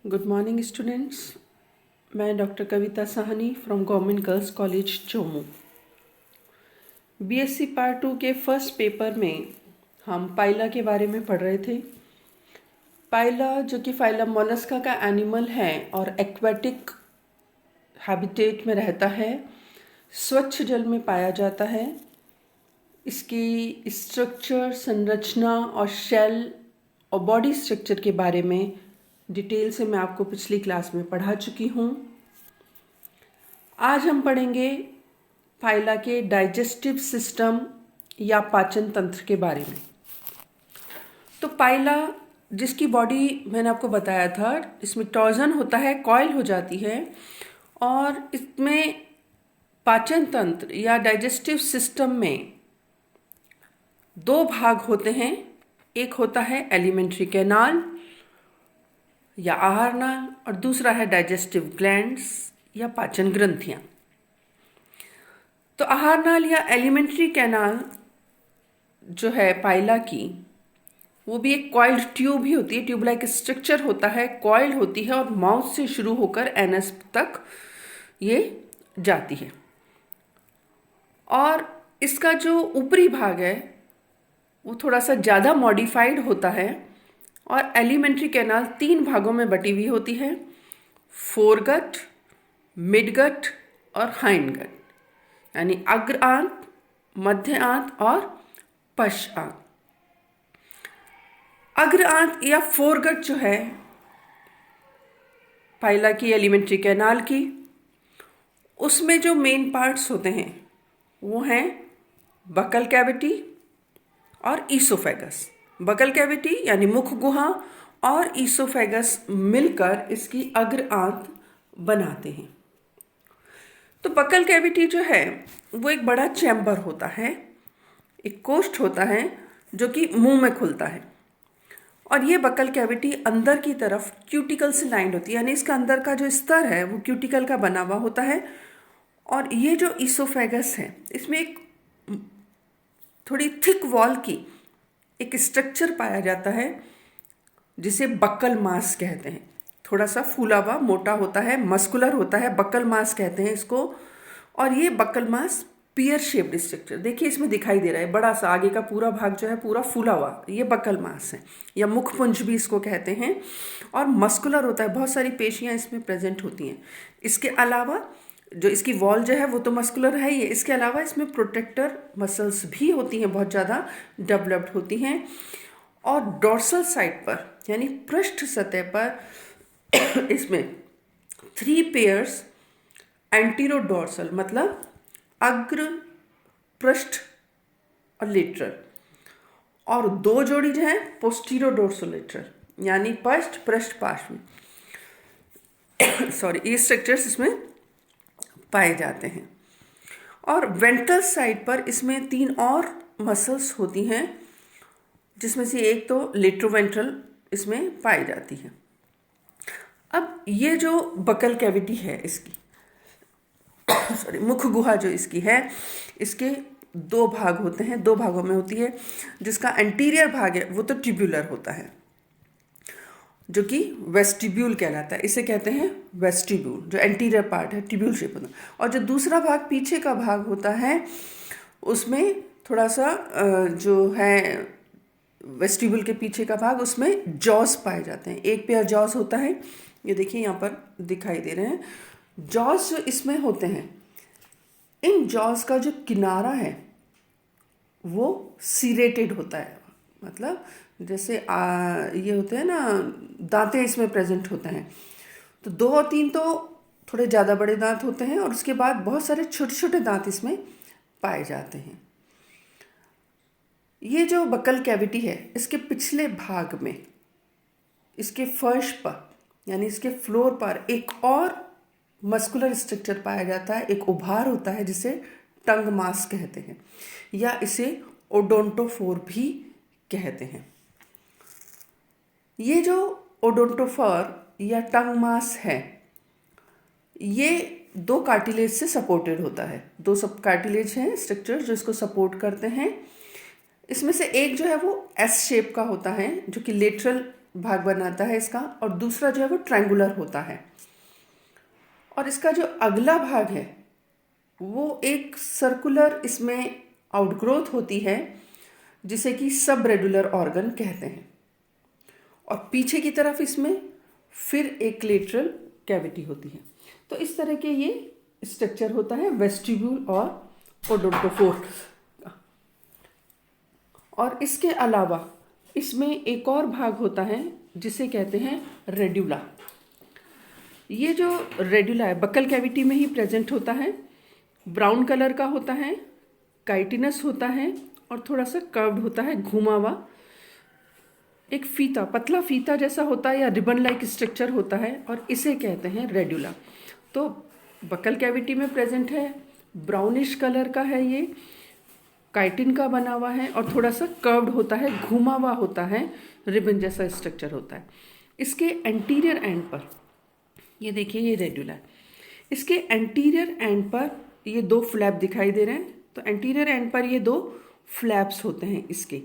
Good morning students. मैं doctor Kavita Sahni from government girls college Chomu. BSc part 2 के first paper में हम पाइला के बारे में पढ़ रहे थे। पाइला जो कि फाइलम मोलस्का का एनिमल है और एक्वेटिक हैबिटेट में रहता है, स्वच्छ जल में पाया जाता है। इसकी स्ट्रक्चर, संरचना और शेल और बॉडी स्ट्रक्चर के बारे में डिटेल से मैं आपको पिछली क्लास में पढ़ा चुकी हूँ। आज हम पढ़ेंगे फाइला के डाइजेस्टिव सिस्टम या पाचन तंत्र के बारे में। तो पाइला जिसकी बॉडी मैंने आपको बताया था, इसमें टॉर्जन होता है, कॉइल हो जाती है और इसमें पाचन तंत्र या डाइजेस्टिव सिस्टम में दो भाग होते हैं। एक होता है एलिमेंट्री कैनाल या आहार नाल और दूसरा है डाइजेस्टिव ग्लैंड्स या पाचन ग्रंथियां। तो आहार नाल या एलिमेंट्री कैनाल जो है पाइला की, वो भी एक कॉइल्ड ट्यूब ही होती है, ट्यूब लाइक स्ट्रक्चर होता है, कॉइल्ड होती है और माउथ से शुरू होकर एनस तक ये जाती है। और इसका जो ऊपरी भाग है वो थोड़ा सा ज़्यादा मॉडिफाइड होता है और एलिमेंट्री कैनाल 3 भागों में बटी हुई होती है, फोरगट, मिडगट और हाइंडगट, यानी अग्र आंत, मध्य आंत और पश्च आंत। अग्र आंत या फोरगट जो है पाइला की एलिमेंट्री कैनाल की, उसमें जो मेन पार्ट्स होते हैं वो हैं बकल कैविटी और ईसोफेगस। बकल कैविटी यानी मुख गुहा और ईसोफेगस मिलकर इसकी अग्र आंत बनाते हैं। तो बकल कैविटी जो है वो एक बड़ा चैम्बर होता है, एक कोष्ठ होता है जो कि मुंह में खुलता है और ये बकल कैविटी अंदर की तरफ क्यूटिकल से लाइंड होती है, यानी इसका अंदर का जो स्तर है वो क्यूटिकल का बना हुआ होता है। और ये जो ईसोफेगस है इसमें एक थोड़ी थिक वॉल की एक स्ट्रक्चर पाया जाता है जिसे बक्कल मास कहते हैं। थोड़ा सा फूला हुआ, मोटा होता है, मस्कुलर होता है, बक्कल मास कहते हैं इसको। और ये बक्कल मास पियर शेप्ड स्ट्रक्चर, देखिए इसमें दिखाई दे रहा है, बड़ा सा आगे का पूरा भाग जो है पूरा फूला हुआ, ये बक्कल मास है या मुखपुंज भी इसको कहते हैं। और मस्कुलर होता है, बहुत सारी पेशियां इसमें प्रेजेंट होती हैं। इसके अलावा जो इसकी वॉल जो है वो तो मस्कुलर है ही है, इसके अलावा इसमें प्रोटेक्टर मसल्स भी होती हैं, बहुत ज़्यादा डेवलप्ड होती हैं। और डोर्सल साइड पर यानी पृष्ठ सतह पर इसमें 3 पेयर्स एंटीरोडोर्सल, मतलब अग्र, पृष्ठ और लेटरल, और 2 जोड़ी जो है पोस्टीरोडोर्सोलेटरल, यानी पृष्ठ, पृष्ठ, पार्श्व सॉरी, ये स्ट्रक्चर्स इसमें पाए जाते हैं। और वेंट्रल साइड पर इसमें 3 और मसल्स होती हैं, जिसमें से एक तो लेट्रोवेंट्रल इसमें पाई जाती है। अब ये जो बकल कैविटी है इसकी सॉरी, मुख गुहा जो इसकी है, इसके 2 भाग होते हैं, 2 भागों में होती है। जिसका एंटीरियर भाग है वो तो ट्यूब्यूलर होता है, जो कि वेस्टिब्यूल कहलाता है, इसे कहते हैं वेस्टिब्यूल, जो एंटीरियर पार्ट है ट्यूब्यूल शेप होता है। और जो दूसरा भाग पीछे का भाग होता है उसमें थोड़ा सा जो है वेस्टिब्यूल के पीछे का भाग, उसमें जॉस पाए जाते हैं। एक पेयर जॉस होता है, ये देखिए यहाँ पर दिखाई दे रहे हैं जॉस जो इसमें होते हैं। इन जॉस का जो किनारा है वो सीरेटेड होता है, मतलब जैसे ये होते हैं ना, दांतें इसमें प्रेजेंट होते हैं। तो 2 और 3 तो थोड़े ज़्यादा बड़े दांत होते हैं और उसके बाद बहुत सारे छोटे छोटे दांत इसमें पाए जाते हैं। ये जो बकल कैविटी है इसके पिछले भाग में, इसके फर्श पर यानी इसके फ्लोर पर एक और मस्कुलर स्ट्रक्चर पाया जाता है, एक उभार होता है जिसे टंग मास कहते हैं या इसे ओडोंटोफोर भी कहते हैं। ये जो ओडोंटोफोर या टंग मास है ये 2 कार्टिलेज से सपोर्टेड होता है। 2 सब कार्टिलेज हैं स्ट्रक्चर जो इसको सपोर्ट करते हैं। इसमें से एक जो है वो एस शेप का होता है, जो कि लेटरल भाग बनाता है इसका, और दूसरा जो है वो ट्रायंगुलर होता है। और इसका जो अगला भाग है वो एक सर्कुलर इसमें आउटग्रोथ होती है, जिसे कि सब रेडुलर ऑर्गन कहते हैं। और पीछे की तरफ इसमें फिर एक लेटरल कैविटी होती है। तो इस तरह के ये स्ट्रक्चर होता है वेस्टिब्यूल और ओडोंटोफोर का। और इसके अलावा इसमें एक और भाग होता है जिसे कहते हैं रेड्यूला। ये जो रेड्यूला है बकल कैविटी में ही प्रेजेंट होता है, ब्राउन कलर का होता है, काइटिनस होता है और थोड़ा सा कर्व्ड होता है, घुमा हुआ एक फीता, पतला फीता जैसा होता है या रिबन लाइक स्ट्रक्चर होता है, और इसे कहते हैं रेड्यूला। तो बकल कैविटी में प्रेजेंट है, ब्राउनिश कलर का है, ये काइटिन का बना हुआ है और थोड़ा सा कर्व्ड होता है, घुमा हुआ होता है, रिबन जैसा स्ट्रक्चर होता है। इसके एंटीरियर एंड पर ये देखिए ये रेड्यूला है, इसके एंटीरियर एंड पर ये दो फ्लैप दिखाई दे रहे हैं। तो एंटीरियर एंड पर ये दो फ्लैप्स होते हैं इसके,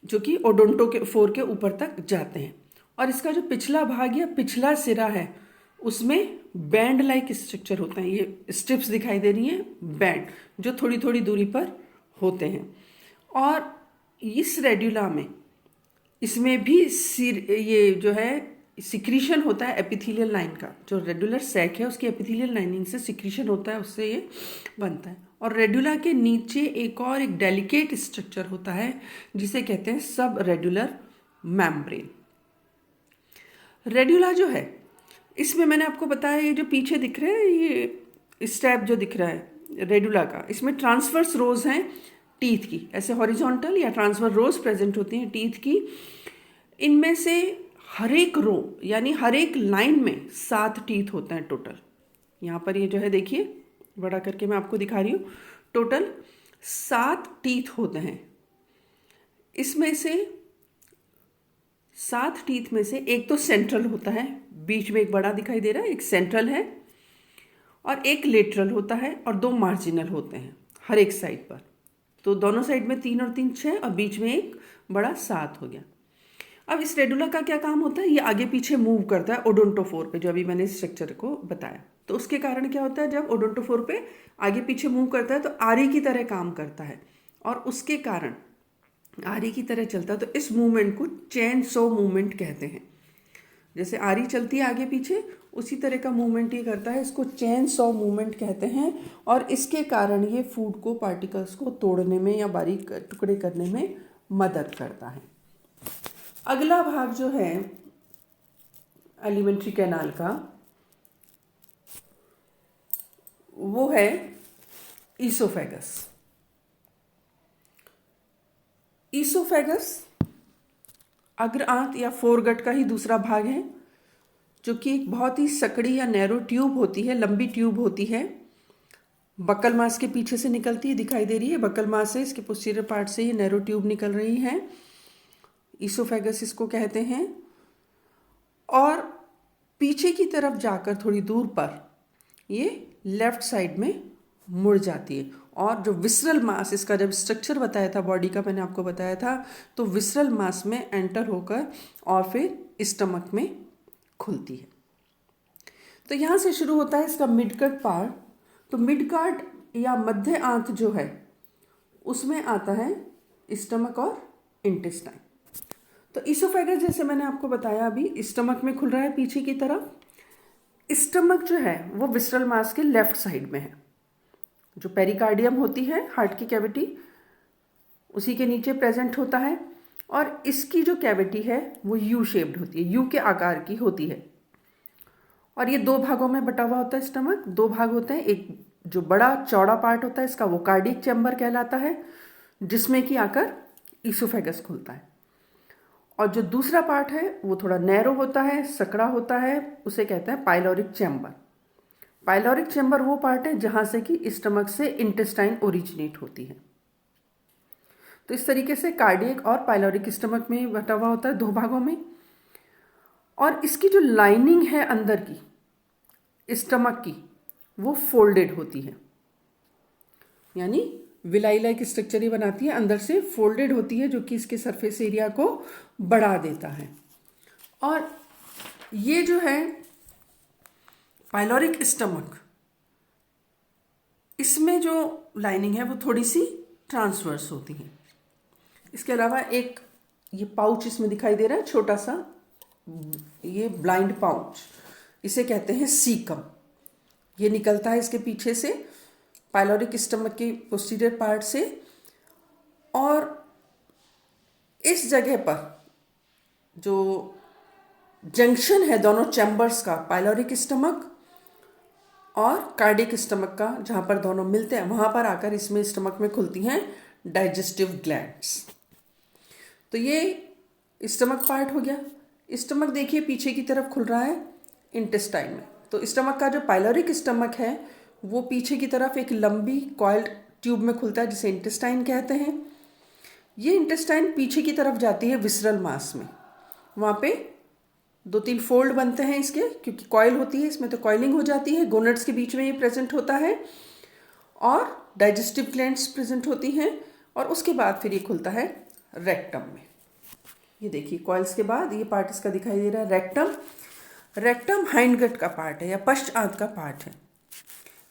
जो कि ओडोंटोफोर के ऊपर तक जाते हैं। और इसका जो पिछला भाग या पिछला सिरा है उसमें बैंड लाइक स्ट्रक्चर होता है, ये स्ट्रिप्स दिखाई दे रही हैं बैंड, जो थोड़ी थोड़ी दूरी पर होते हैं। और इस रेड्यूला में इसमें भी ये जो है सिक्रीशन होता है एपिथेलियल लाइन का, जो रेडुलर सैक है उसकी एपिथेलियल लाइनिंग से सिक्रीशन होता है, उससे ये बनता है। और रेडुला के नीचे एक डेलिकेट स्ट्रक्चर होता है जिसे कहते हैं सब रेडुलर मेम्ब्रेन। रेडुला जो है इसमें मैंने आपको बताया, ये जो पीछे दिख रहे हैं ये स्टेप जो दिख रहा है रेडुला का, इसमें ट्रांसवर्स रोज हैं टीथ की, ऐसे हॉरिजॉन्टल या ट्रांसफर रोज प्रेजेंट होती हैं टीथ की। इनमें से हर एक रो यानी हर एक लाइन में 7 टीथ होते हैं टोटल। यहाँ पर ये जो है देखिए बड़ा करके मैं आपको दिखा रही हूँ, टोटल 7 टीथ होते हैं। इसमें से 7 टीथ में से एक तो सेंट्रल होता है, बीच में एक बड़ा दिखाई दे रहा है, एक सेंट्रल है और एक लेटरल होता है और 2 मार्जिनल होते हैं हर एक साइड पर। तो दोनों साइड में 3 और 3 6 और बीच में एक बड़ा 7 हो गया। अब इस रेडुला का क्या काम होता है, ये आगे पीछे मूव करता है ओडोंटोफोर पे, जो अभी मैंने इस स्ट्रक्चर को बताया। तो उसके कारण क्या होता है, जब ओडोंटोफोर पे आगे पीछे मूव करता है तो आरी की तरह काम करता है और उसके कारण आरी की तरह चलता है। तो इस मूवमेंट को चेन सो मूवमेंट कहते हैं। जैसे आरी चलती है आगे पीछे उसी तरह का मूवमेंट ये करता है, इसको चेन सो मूवमेंट कहते हैं। और इसके कारण ये फूड को, पार्टिकल्स को तोड़ने में या बारीक टुकड़े करने में मदद करता है। अगला भाग जो है एलिमेंट्री कैनाल का वो है ईसोफेगस। ईसोफेगस अग्र आंत या फोरगट का ही दूसरा भाग है, जो कि एक बहुत ही सकड़ी या नैरो ट्यूब होती है, लंबी ट्यूब होती है, बकल मांस के पीछे से निकलती है, दिखाई दे रही है बकल मांस से, इसके पोस्टीरियर पार्ट से ये नैरो ट्यूब निकल रही है, ईसोफेगस इसको कहते हैं। और पीछे की तरफ जाकर थोड़ी दूर पर ये लेफ्ट साइड में मुड़ जाती है। और जो विसरल मास, इसका जब स्ट्रक्चर बताया था बॉडी का, मैंने आपको बताया था, तो विसरल मास में एंटर होकर और फिर स्टमक में खुलती है। तो यहाँ से शुरू होता है इसका मिडगट पार्ट। तो मिडगट या मध्य आंत जो है उसमें आता है स्टमक और इंटेस्टाइन। तो ईसोफेगस जैसे मैंने आपको बताया अभी स्टमक में खुल रहा है पीछे की तरफ। स्टमक जो है वो विसरल मास के लेफ्ट साइड में है। जो पेरिकार्डियम होती है हार्ट की कैविटी उसी के नीचे प्रेजेंट होता है और इसकी जो कैविटी है वो यू शेप्ड होती है, यू के आकार की होती है। और ये 2 भागों में बटा हुआ होता है स्टमक। 2 भाग होते हैं, एक जो बड़ा चौड़ा पार्ट होता है इसका वो कार्डियक चैम्बर कहलाता है, जिसमें कि आकर ईसोफेगस खुलता है। और जो दूसरा पार्ट है वो थोड़ा नैरो होता है, सकड़ा होता है, उसे कहते हैं पाइलोरिक चैम्बर। पाइलोरिक चैम्बर वो पार्ट है जहां से कि स्टमक से इंटेस्टाइन ओरिजिनेट होती है। तो इस तरीके से कार्डियक और पाइलोरिक स्टमक में बटा हुआ होता है 2 भागों में। और इसकी जो लाइनिंग है अंदर की स्टमक की वो फोल्डेड होती है, यानी विलाई लाइक स्ट्रक्चर ये बनाती है, अंदर से फोल्डेड होती है, जो कि इसके सरफेस एरिया को बढ़ा देता है। और ये जो है पाइलोरिक स्टमक, इसमें जो लाइनिंग है वो थोड़ी सी ट्रांसवर्स होती है। इसके अलावा एक ये पाउच इसमें दिखाई दे रहा है छोटा सा, ये ब्लाइंड पाउच, इसे कहते हैं सीकम। ये निकलता है इसके पीछे से, पाइलोरिक स्टमक के पोस्टीरियर पार्ट से, और इस जगह पर जो जंक्शन है दोनों चैम्बर्स का, पाइलोरिक स्टमक और कार्डियक स्टमक का, जहाँ पर दोनों मिलते हैं, वहाँ पर आकर इसमें स्टमक में खुलती हैं डाइजेस्टिव ग्लैंड्स। तो ये स्टमक पार्ट हो गया। स्टमक देखिए पीछे की तरफ खुल रहा है इंटेस्टाइन में। तो स्टमक का जो पाइलोरिक स्टमक है वो पीछे की तरफ एक लंबी कॉइल्ड ट्यूब में खुलता है, जिसे इंटेस्टाइन कहते हैं। ये इंटेस्टाइन पीछे की तरफ जाती है विसरल मास में, वहाँ पे 2-3 फोल्ड बनते हैं इसके, क्योंकि कॉइल होती है इसमें, तो कॉइलिंग हो जाती है, गोनेड्स के बीच में ये प्रेजेंट होता है, और डाइजेस्टिव ग्लैंड्स प्रेजेंट होती हैं, और उसके बाद फिर ये खुलता है रेक्टम में। ये देखिए कॉइल्स के बाद ये पार्ट इसका दिखाई दे रहा है रेक्टम। रेक्टम हाइंडगट का पार्ट है या पश्चात का पार्ट है।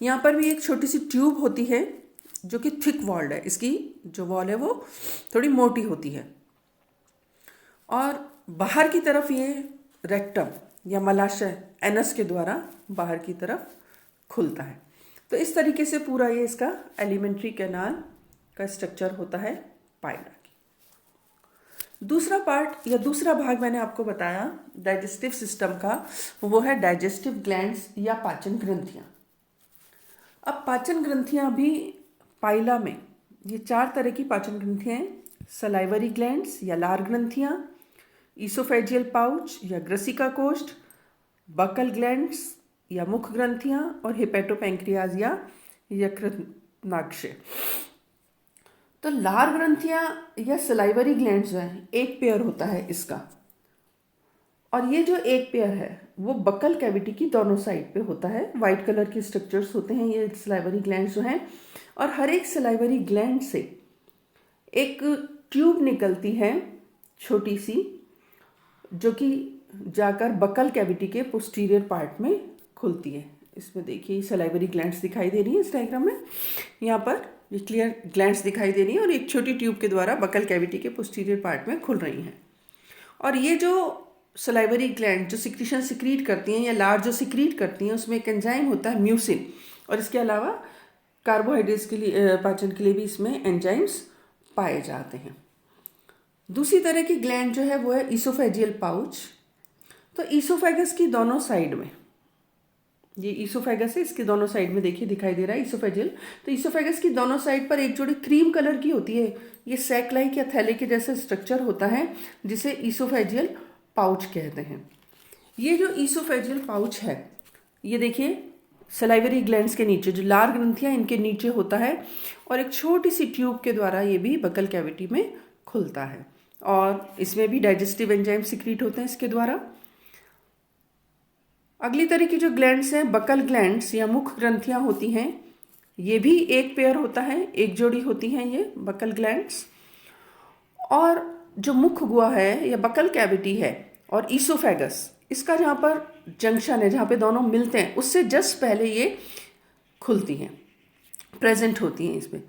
यहाँ पर भी एक छोटी सी ट्यूब होती है जो कि थिक वॉल्ड है, इसकी जो वॉल है वो थोड़ी मोटी होती है, और बाहर की तरफ ये रेक्टम या मलाशय एनस के द्वारा बाहर की तरफ खुलता है। तो इस तरीके से पूरा ये इसका एलिमेंट्री कैनाल का स्ट्रक्चर होता है पाइला की। दूसरा पार्ट या दूसरा भाग मैंने आपको बताया डाइजेस्टिव सिस्टम का, वो है डाइजेस्टिव ग्लैंड्स या पाचन ग्रंथियाँ। अब पाचन ग्रंथियाँ भी पाइला में ये 4 तरह की पाचन ग्रंथियाँ हैं। सलाइवरी ग्लैंड्स या लार ग्रंथियाँ, ईसोफेजियल पाउच या ग्रसिका कोष्ठ, बकल ग्लैंड्स या मुख ग्रंथियाँ, और हिपेटोपैंक्रियाज या यकृतनाक्षय। तो लार ग्रंथियाँ या सलाइवरी ग्लैंड्स जो हैं, एक पेयर होता है इसका, और ये जो एक पेयर है वो बकल कैविटी की दोनों साइड पे होता है। वाइट कलर के स्ट्रक्चर्स होते हैं ये सलाइवरी ग्लैंड्स जो हैं, और हर एक सलाइवरी ग्लैंड से एक ट्यूब निकलती है छोटी सी, जो कि जाकर बकल कैविटी के पोस्टीरियर पार्ट में खुलती है। इसमें देखिए सलाइवरी ग्लैंड्स दिखाई दे रही है इस डायग्राम में, यहाँ पर ये क्लियर ग्लैंड्स दिखाई दे रही है, और एक छोटी ट्यूब के द्वारा बकल कैविटी के पोस्टीरियर पार्ट में खुल रही हैं। और ये जो सलाइवरी ग्लैंड जो सिक्रीशन सिक्रीट करती हैं या लार जो सिक्रीट करती हैं, उसमें एक एंजाइम होता है म्यूसिन, और इसके अलावा कार्बोहाइड्रेट्स के लिए पाचन के लिए भी इसमें एंजाइम्स पाए जाते हैं। दूसरी तरह की ग्लैंड जो है वो है ईसोफेजियल पाउच। तो ईसोफेगस की दोनों साइड में, ये ईसोफेगस है, इसके दोनों साइड में देखिए दिखाई दे रहा है ईसोफेजियल। तो ईसोफेगस की दोनों साइड पर एक जोड़ी क्रीम कलर की होती है, ये सैक लाइक या थैले के जैसा स्ट्रक्चर होता है, जिसे ईसोफेजियल पाउच कहते हैं। ये जो ईसोफेजियल पाउच है, ये देखिए सलाइवरी ग्लैंड्स के नीचे जो लार ग्रंथियाँ इनके नीचे होता है, और एक छोटी सी ट्यूब के द्वारा ये भी बकल कैविटी में खुलता है, और इसमें भी डाइजेस्टिव एंजाइम सिक्रीट होते हैं इसके द्वारा। अगली तरह की जो ग्लैंड्स हैं बकल ग्लैंड्स या मुख ग्रंथियाँ होती हैं, ये भी एक पेयर होता है, एक जोड़ी होती हैं ये बकल ग्लैंड्स। और जो मुख गुहा है या बकल कैविटी है और ईसोफेगस, इसका जहाँ पर जंक्शन है, जहाँ पे दोनों मिलते हैं, उससे जस्ट पहले ये खुलती हैं, प्रेजेंट होती हैं इसमें।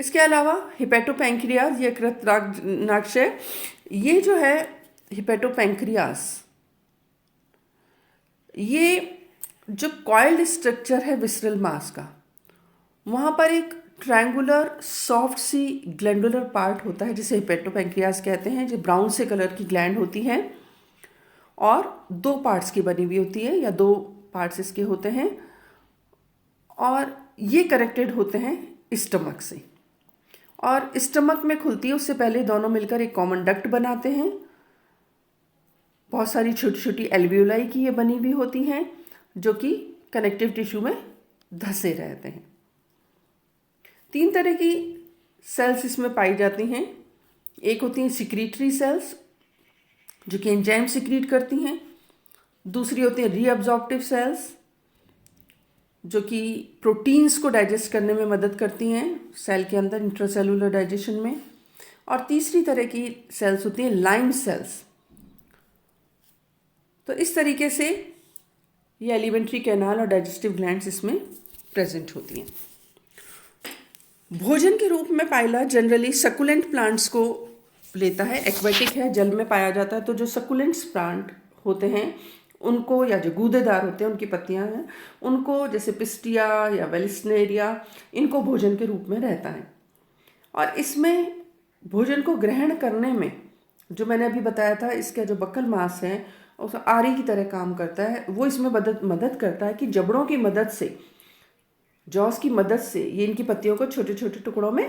इसके अलावा हिपेटोपैंक्रियाज या यकृतनाक्षय, ये जो है हिपेटोपैंक्रियाज, ये जो कॉइल्ड स्ट्रक्चर है विसरल मास का, वहाँ पर एक ट्रायंगुलर सॉफ्ट सी ग्लैंडुलर पार्ट होता है, जिसे हिपेटोपैंक्रियाज कहते हैं, जो ब्राउन से कलर की ग्लैंड होती है, और 2 पार्ट्स की बनी हुई होती है, या 2 पार्ट्स इसके होते हैं, और ये कनेक्टेड होते हैं स्टमक से, और स्टमक में खुलती है उससे पहले दोनों मिलकर एक कॉमन डक्ट बनाते हैं। बहुत सारी छोटी छोटी एल्वियोलाई की ये बनी हुई होती हैं, जो कि कनेक्टिव टिश्यू में धंसे रहते हैं। 3 तरह की सेल्स इसमें पाई जाती हैं। एक होती हैं सिक्रीटरी सेल्स, जो कि एंजाइम सिक्रीट करती हैं। दूसरी होती है रीअब्जॉर्प्टिव सेल्स, जो कि प्रोटीन्स को डाइजेस्ट करने में मदद करती हैं सेल के अंदर इंट्रासेलुलर डाइजेशन में। और तीसरी तरह की सेल्स होती हैं लाइम सेल्स। तो इस तरीके से ये एलिमेंट्री कैनाल और डाइजेस्टिव ग्लैंड्स इसमें प्रेजेंट होती हैं। भोजन के रूप में पाइला जनरली सकुलेंट प्लांट्स को लेता है, एक्वेटिक है, जल में पाया जाता है। तो जो सकुलेंट्स प्लांट होते हैं उनको, या जो गूदेदार होते हैं उनकी पत्तियां हैं, उनको जैसे पिस्टिया या वेलिस्नेरिया, इनको भोजन के रूप में रहता है। और इसमें भोजन को ग्रहण करने में जो मैंने अभी बताया था, इसका जो बक्कल मांस है उस आरी की तरह काम करता है। वो इसमें मदद करता है कि जबड़ों की मदद से, जॉस की मदद से ये इनकी पत्तियों को छोटे छोटे टुकड़ों में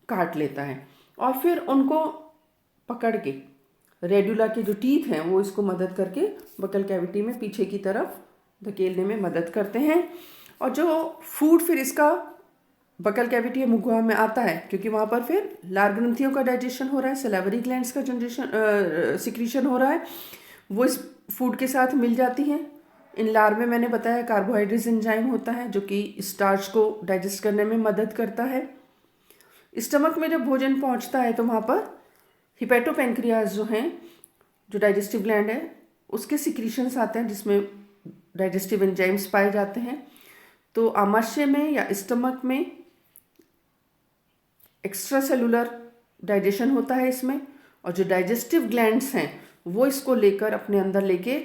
काट लेता है और फिर उनको पकड़ के रेडुला के जो टीथ हैं वो इसको मदद करके बकल कैविटी में पीछे की तरफ धकेलने में मदद करते हैं। और जो फूड फिर इसका बकल कैविटी या मुखगुहा में आता है, क्योंकि वहाँ पर फिर लार ग्रंथियों का डाइजेशन हो रहा है, सैलिवरी ग्लैंड्स का जनरेशन सिक्रीशन हो रहा है, वो इस फूड के साथ मिल जाती हैं। इन लार में मैंने बताया कार्बोहाइड्रेट एंजाइम होता है जो कि स्टार्च को डाइजेस्ट करने में मदद करता है। स्टमक में जब भोजन पहुंचता है तो वहाँ पर हिपेटोपेंक्रियाज जो हैं, जो डाइजेस्टिव ग्लैंड है, उसके सिक्रीशंस आते हैं जिसमें डाइजेस्टिव एंजाइम्स पाए जाते हैं। तो आमाशय में या स्टमक में एक्स्ट्रा सेलुलर डाइजेशन होता है इसमें, और जो डाइजेस्टिव ग्लैंड्स हैं वो इसको लेकर अपने अंदर लेके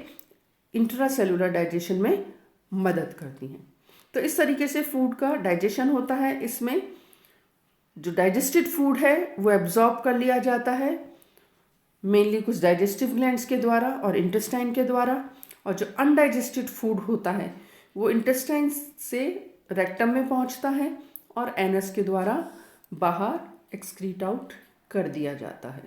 इंट्रा सेलुलर डाइजेशन में मदद करती हैं। तो इस तरीके से फूड का डाइजेशन होता है। इसमें जो डाइजेस्टेड फूड है वो एब्जॉर्ब कर लिया जाता है मेनली कुछ डाइजेस्टिव ग्लैंड्स के द्वारा और इंटेस्टाइन के द्वारा, और जो अनडाइजेस्टेड फूड होता है वो इंटेस्टाइन से रेक्टम में पहुंचता है और एनस के द्वारा बाहर एक्सक्रीट आउट कर दिया जाता है।